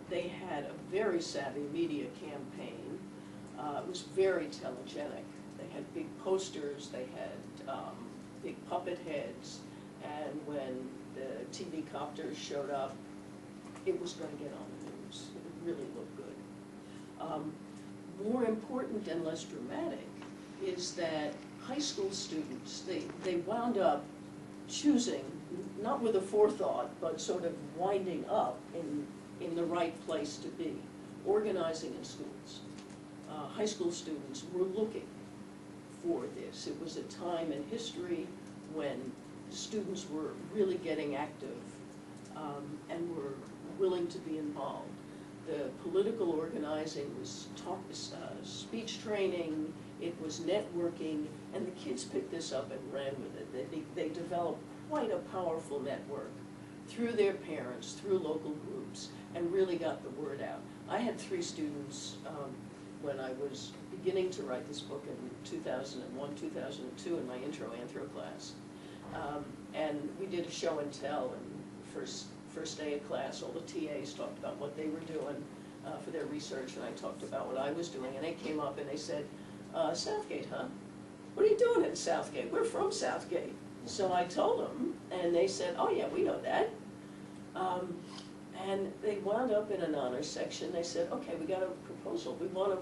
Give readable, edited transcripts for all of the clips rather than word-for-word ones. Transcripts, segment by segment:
They had a very savvy media campaign. It was very telegenic. They had big posters, they had big puppet heads, and when the TV copters showed up, it was going to get on the news. It really looked good. More important and less dramatic is that high school students, they wound up choosing, not with a forethought, but sort of winding up in the right place to be, organizing in schools. High school students were looking for this. It was a time in history when students were really getting active and were willing to be involved. The political organizing was speech training, it was networking, and the kids picked this up and ran with it. They developed quite a powerful network through their parents, through local groups, and really got the word out. I had 3 students when I was beginning to write this book in 2001, 2002 in my intro anthro class. And we did a show and tell, and first day of class, all the TAs talked about what they were doing for their research, and I talked about what I was doing, and they came up and they said, Southgate, huh? What are you doing in Southgate? We're from Southgate. So I told them, and they said, oh yeah, we know that. And they wound up in an honors section. They said, okay, we got a proposal. We want to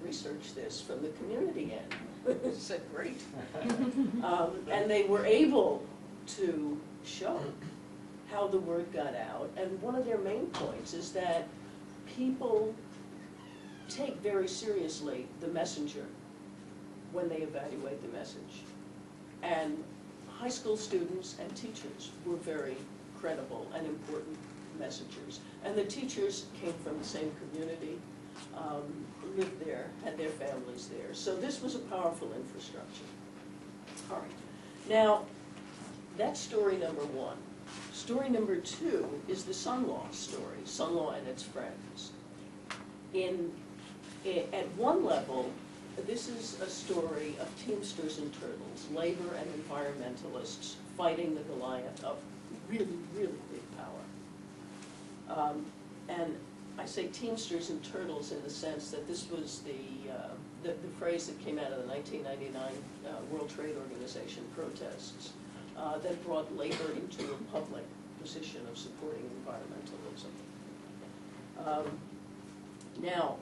research this from the community end. I said, great. And they were able to show how the word got out. And one of their main points is that people take very seriously the messenger when they evaluate the message. And high school students and teachers were very credible and important messengers. And the teachers came from the same community, lived there, had their families there. So this was a powerful infrastructure. All right. Now, that's story number 1. Story number 2 is the Son Law story, Son Law and its friends. At one level, this is a story of Teamsters and Turtles, labor and environmentalists fighting the Goliath of really, really big power. And I say Teamsters and Turtles in the sense that this was the phrase that came out of the 1999 World Trade Organization protests that brought labor into a public position of supporting environmentalism. Now,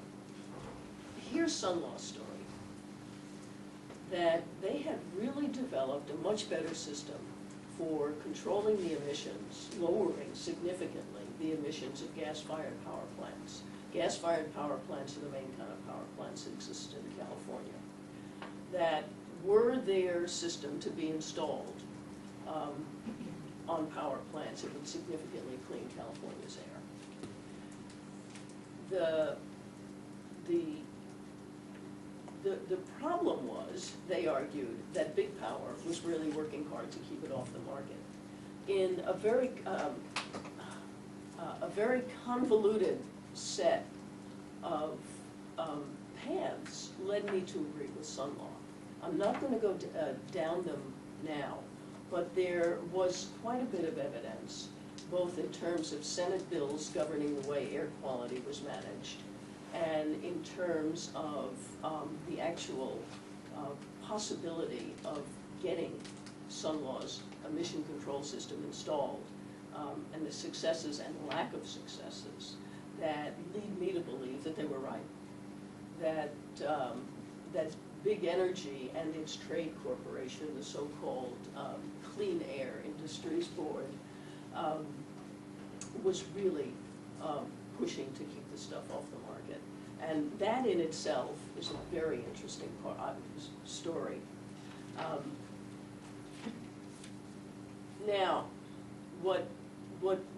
here's Son Law's story, that they had really developed a much better system for controlling the emissions, lowering significantly the emissions of gas-fired power plants. Gas-fired power plants are the main kind of power plants that exist in California. That were their system to be installed on power plants, it would significantly clean California's air. The problem was, they argued, that big power was really working hard to keep it off the market. In a very convoluted set of paths led me to agree with Son Law. I'm not going to go down them now, but there was quite a bit of evidence, both in terms of Senate bills governing the way air quality was managed, and in terms of the actual possibility of getting Son Law's emission control system installed, and the successes and lack of successes that lead me to believe that they were right. That big energy and its trade corporation, the so-called Clean Air Industries Board, was really pushing to keep the stuff off the market. And that in itself is a very interesting story. Now, what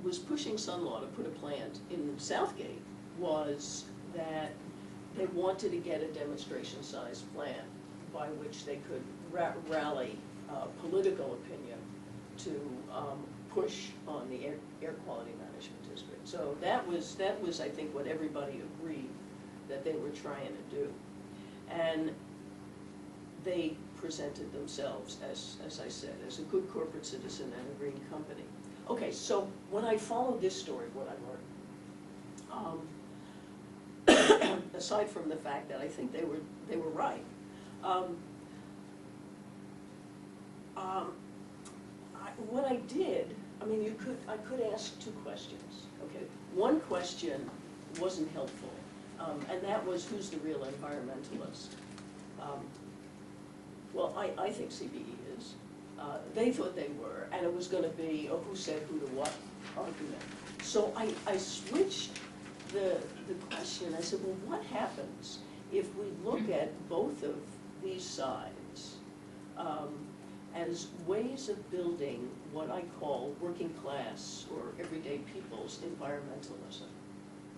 was pushing Son Law to put a plant in Southgate was that they wanted to get a demonstration-sized plant by which they could rally political opinion to push on the air quality management district. So that was, I think, what everybody agreed that they were trying to do. And they presented themselves, as I said, as a good corporate citizen and a green company. Okay, so when I followed this story, what I learned, Aside from the fact that I think they were right. What I did, I mean, I could ask two questions. Okay, one question wasn't helpful, and that was, who's the real environmentalist? Well, I think CBE is. They thought they were, and it was going to be a who said who to what argument. So I switched the question. I said, well, what happens if we look at both of these sides as ways of building what I call working class or everyday people's environmentalism,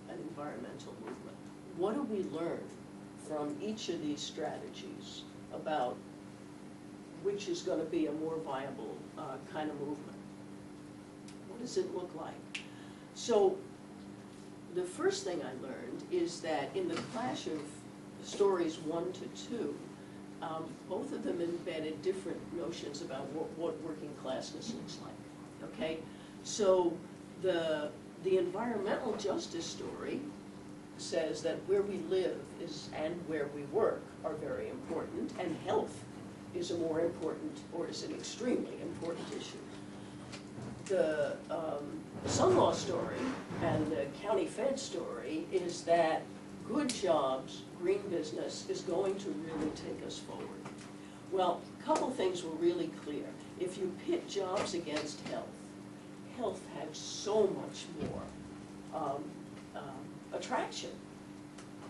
an environmental movement? What do we learn from each of these strategies about which is going to be a more viable kind of movement? What does it look like? So the first thing I learned is that in the clash of stories 1 to 2, both of them embedded different notions about what working classness looks like. Okay, so the environmental justice story says that where we live and where we work are very important, and health is a more important, or is an extremely important issue. The Sun Law story and the county fed story is that good jobs, green business, is going to really take us forward. Well, a couple things were really clear. If you pit jobs against health, health had so much more attraction.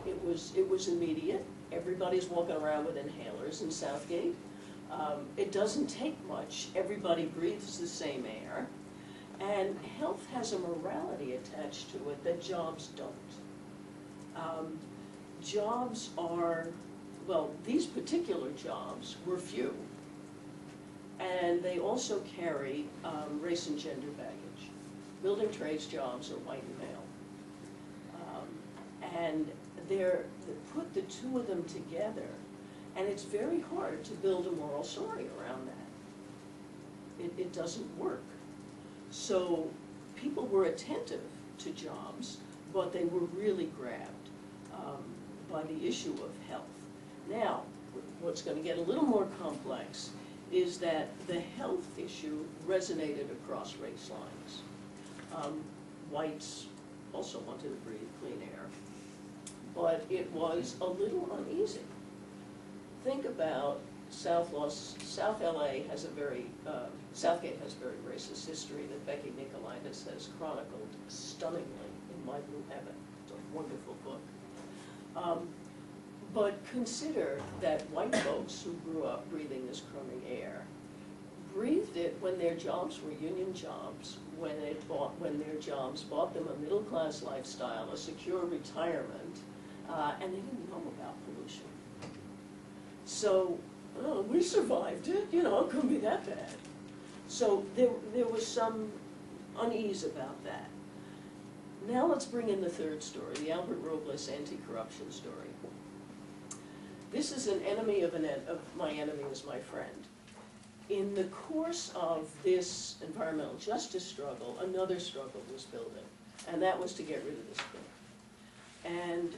It was immediate. Everybody's walking around with inhalers in Southgate. It doesn't take much. Everybody breathes the same air. And health has a morality attached to it that jobs don't. Jobs are, well, these particular jobs were few. And they also carry race and gender baggage. Building trades jobs are white and male. And put the two of them together, and it's very hard to build a moral story around that. It doesn't work. So people were attentive to jobs, but they were really grabbed by the issue of health. Now, what's going to get a little more complex is that the health issue resonated across race lines. Whites also wanted to breathe clean air, but it was a little uneasy. Think about South LA has a very, Southgate has a very racist history that Becky Nicolaitis has chronicled stunningly in My Blue Heaven. It's a wonderful book. But consider that white folks who grew up breathing this crummy air breathed it when their jobs were union jobs, when their jobs bought them a middle-class lifestyle, a secure retirement, and they didn't know about pollution. So, oh, we survived it, you know, it couldn't be that bad. So there was some unease about that. Now let's bring in the third story, the Albert Robles anti-corruption story. This is an enemy of my enemy is my friend. In the course of this environmental justice struggle, another struggle was building, and that was to get rid of this thing. And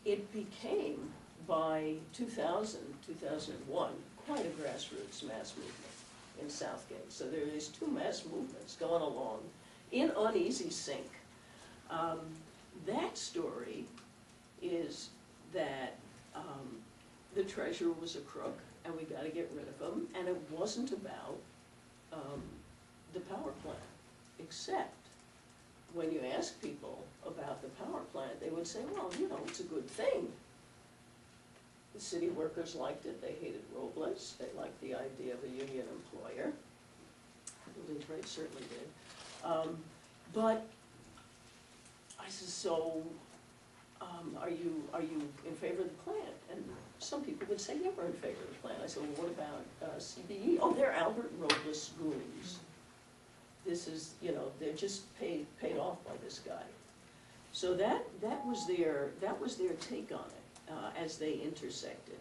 it became, by 2000, 2001, quite a grassroots mass movement in Southgate. So there are these two mass movements going along in uneasy sync. That story is that the treasurer was a crook, and we got to get rid of him, and it wasn't about the power plant, except when you ask people about the power plant, they would say, well, you know, it's a good thing. The city workers liked it. They hated Robles. They liked the idea of a union employer. Building trade certainly did. But I said, so are you in favor of the plant? And some people would say, yeah, we're in favor of the plant. I said, well, what about CBE? Oh, they're Albert Robles goons. This is, you know, they're just paid off by this guy. So that was their take on it as they intersected.